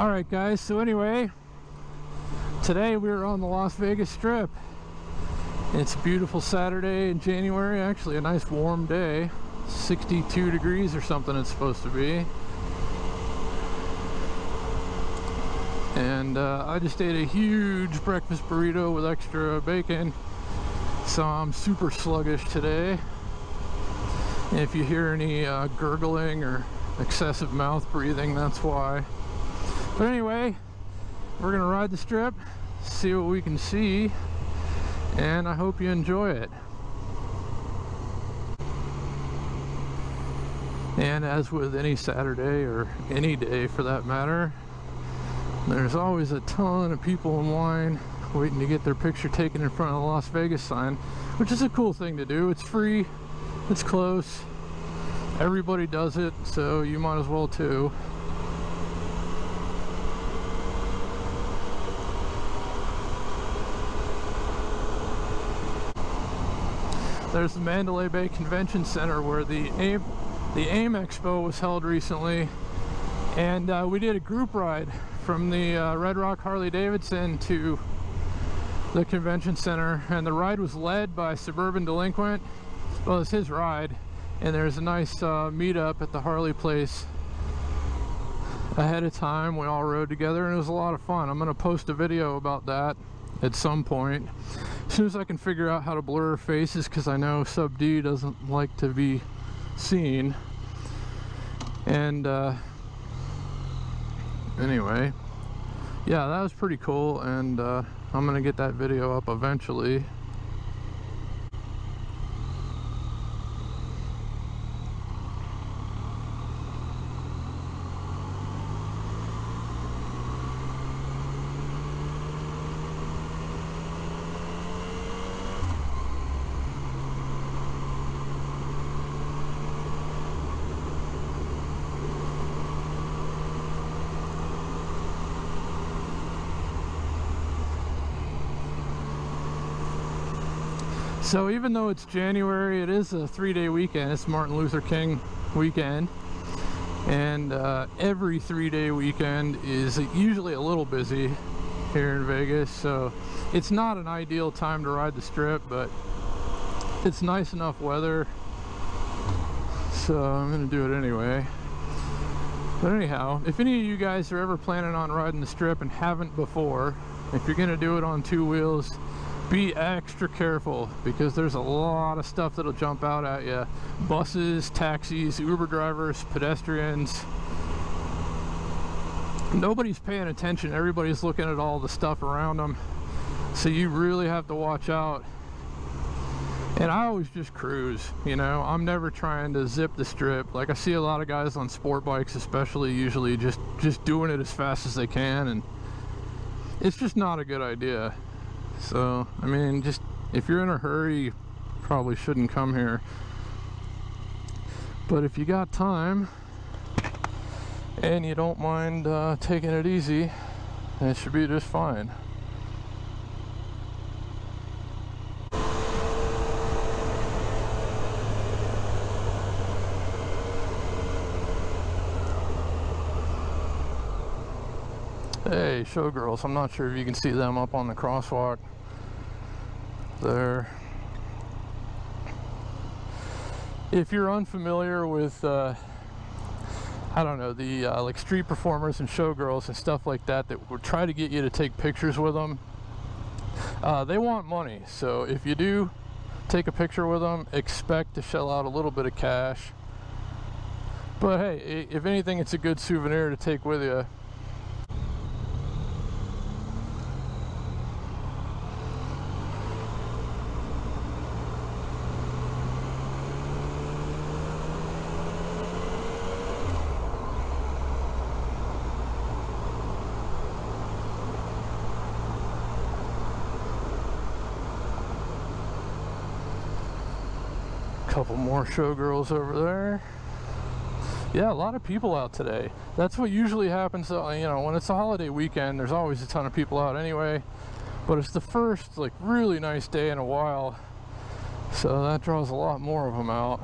Alright guys, so anyway, today we're on the Las Vegas Strip. It's a beautiful Saturday in January, actually a nice warm day. 62 degrees or something it's supposed to be. And I just ate a huge breakfast burrito with extra bacon, so I'm super sluggish today. And if you hear any gurgling or excessive mouth breathing, that's why. But anyway, we're gonna ride the strip, see what we can see, and I hope you enjoy it. And as with any Saturday, or any day for that matter, there's always a ton of people in line waiting to get their picture taken in front of the Las Vegas sign, which is a cool thing to do. It's free, it's close, everybody does it, so you might as well too. There's the Mandalay Bay Convention Center where the AIM Expo was held recently, and we did a group ride from the Red Rock Harley Davidson to the convention center, and the ride was led by Suburban Delinquent. Well, it's his ride, and there's a nice meetup at the Harley place ahead of time. We all rode together and it was a lot of fun. I'm going to post a video about that at some point as soon as I can figure out how to blur faces, because I know Sub D doesn't like to be seen. And anyway, yeah, that was pretty cool, and I'm gonna get that video up eventually. So even though it's January, it is a 3-day weekend. It's Martin Luther King weekend, and every 3-day weekend is usually a little busy here in Vegas, so it's not an ideal time to ride the strip, but it's nice enough weather, so I'm gonna do it anyway. But anyhow, if any of you guys are ever planning on riding the strip and haven't before, if you're gonna do it on 2 wheels, be extra careful, because there's a lot of stuff that'll jump out at you. Buses, taxis, Uber drivers, pedestrians. Nobody's paying attention. Everybody's looking at all the stuff around them. So you really have to watch out. And I always just cruise, you know. I'm never trying to zip the strip. Like, I see a lot of guys on sport bikes especially, usually just doing it as fast as they can, and it's just not a good idea. So, I mean, just if you're in a hurry, you probably shouldn't come here. But if you got time and you don't mind taking it easy, it should be just fine. Hey, showgirls, I'm not sure if you can see them up on the crosswalk there. If you're unfamiliar with I don't know, the like street performers and showgirls and stuff like that would try to get you to take pictures with them, they want money. So if you do take a picture with them, expect to shell out a little bit of cash. But hey, if anything, it's a good souvenir to take with you. Couple more showgirls over there. Yeah, a lot of people out today. That's what usually happens, you know, when it's a holiday weekend. There's always a ton of people out anyway, but it's the first like really nice day in a while, so that draws a lot more of them out.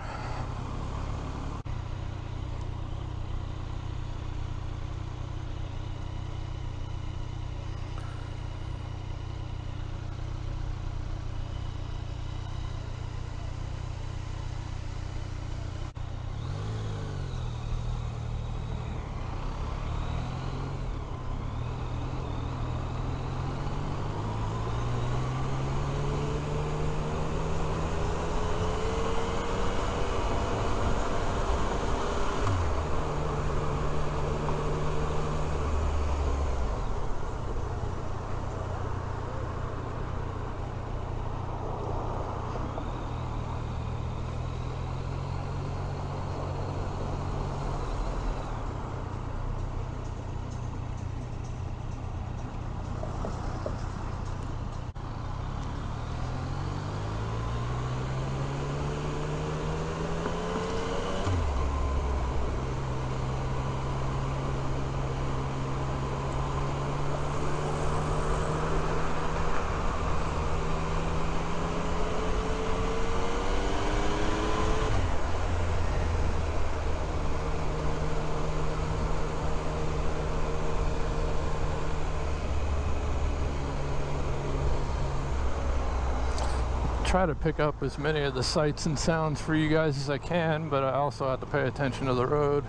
try to pick up as many of the sights and sounds for you guys as I can, but I also have to pay attention to the road.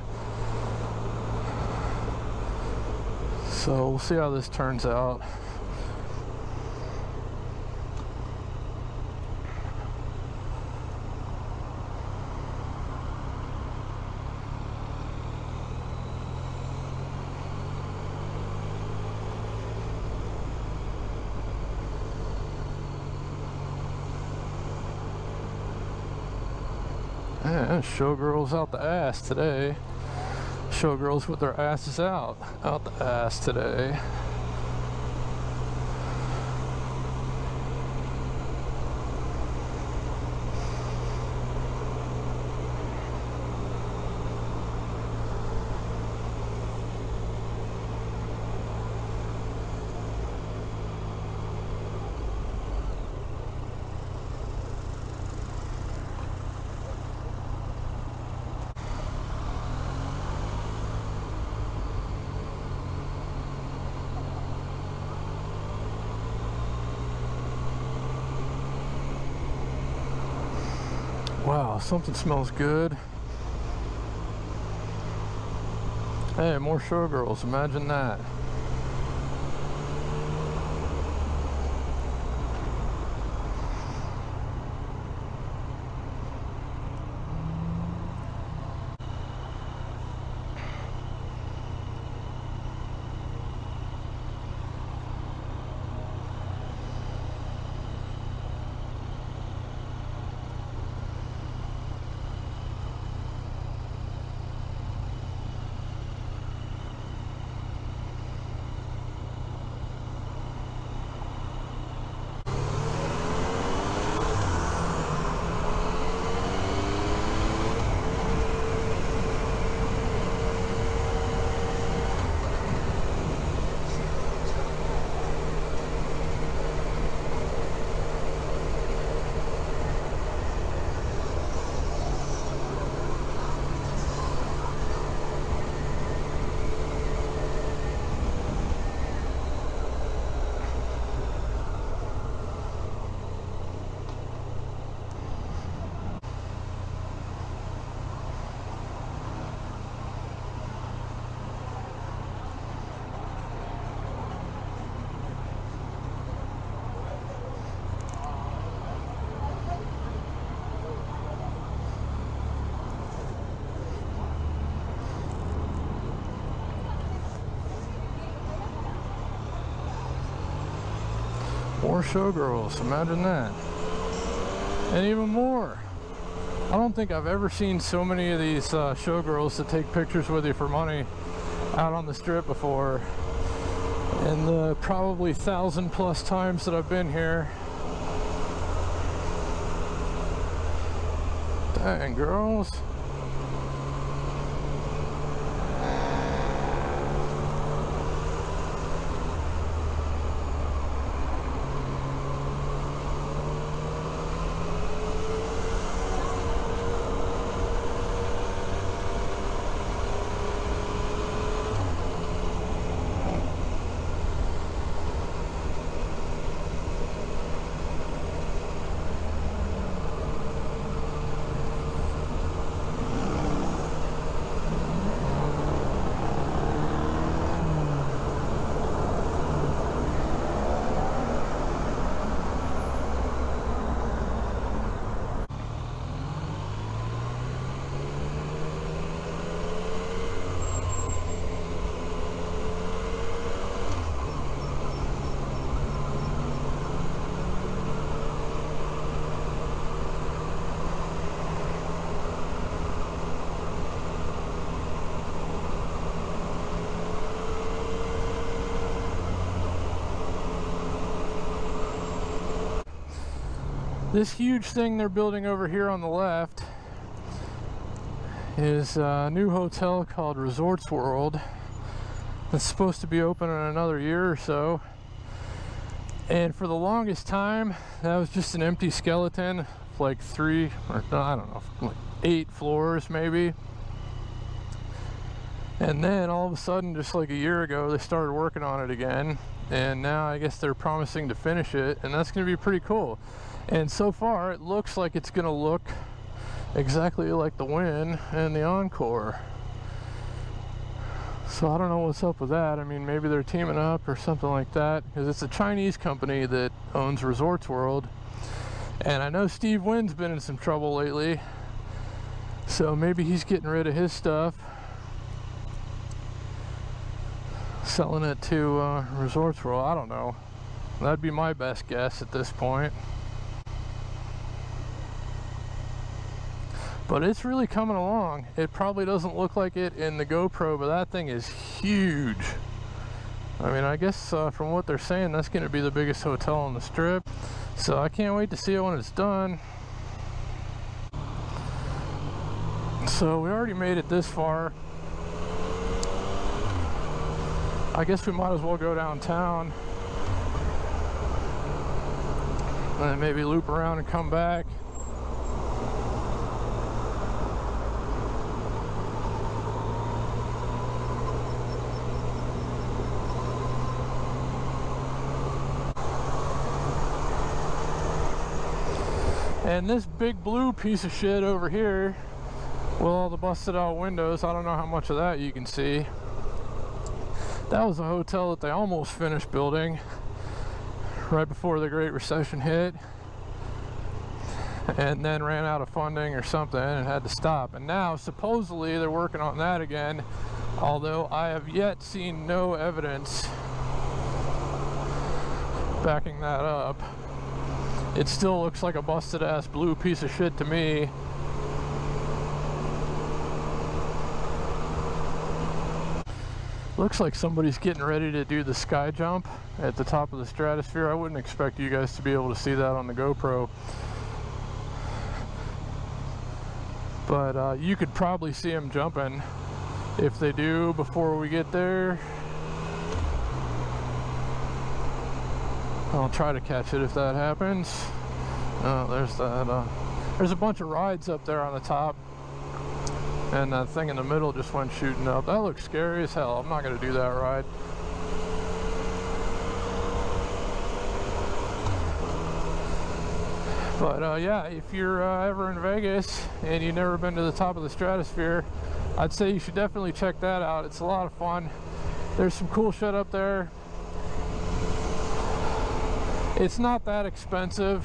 So we'll see how this turns out. Yeah, showgirls out the ass today. Showgirls with their asses out the ass today. Wow, something smells good. Hey, more showgirls, imagine that. More showgirls, imagine that. And even more. I don't think I've ever seen so many of these showgirls that take pictures with you for money out on the strip before. In the probably 1,000+ times that I've been here. Dang, girls. This huge thing they're building over here on the left is a new hotel called Resorts World. It's supposed to be open in another year or so. And for the longest time, that was just an empty skeleton, like 3 or I don't know, like 8 floors maybe. And then all of a sudden, just like a year ago, they started working on it again. And now I guess they're promising to finish it, and that's going to be pretty cool. And so far it looks like it's gonna look exactly like the Win and the Encore. So I don't know what's up with that. I mean, maybe they're teaming up or something like that, because it's a Chinese company that owns Resorts World. And I know Steve Wynn's been in some trouble lately, so maybe he's getting rid of his stuff, selling it to Resorts World. I don't know. That'd be my best guess at this point. But it's really coming along. It probably doesn't look like it in the GoPro, but that thing is huge. I mean, I guess from what they're saying, that's going to be the biggest hotel on the Strip. So I can't wait to see it when it's done. So we already made it this far. I guess we might as well go downtown and then maybe loop around and come back. And this big blue piece of shit over here with all the busted out windows, I don't know how much of that you can see. That was a hotel that they almost finished building right before the Great Recession hit, and then ran out of funding or something and had to stop. And now supposedly they're working on that again, although I have yet seen no evidence backing that up. It still looks like a busted ass blue piece of shit to me. Looks like somebody's getting ready to do the sky jump at the top of the stratosphere. I wouldn't expect you guys to be able to see that on the GoPro, but you could probably see them jumping if they do before we get there. I'll try to catch it if that happens. Oh, there's that. There's a bunch of rides up there on the top, and that thing in the middle just went shooting up. That looks scary as hell. I'm not going to do that ride. But yeah, if you're ever in Vegas and you've never been to the top of the stratosphere, I'd say you should definitely check that out. It's a lot of fun. There's some cool shit up there. It's not that expensive,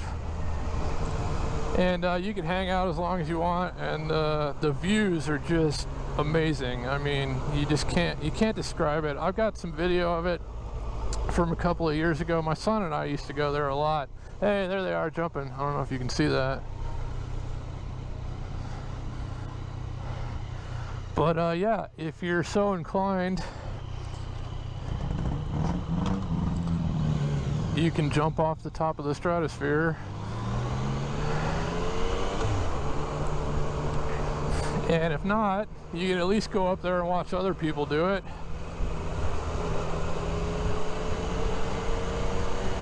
and you can hang out as long as you want, and the views are just amazing. I mean, you can't describe it. I've got some video of it from a couple of years ago. My son and I used to go there a lot. Hey, there they are jumping. I don't know if you can see that, but yeah, if you're so inclined, you can jump off the top of the stratosphere. And if not, you can at least go up there and watch other people do it.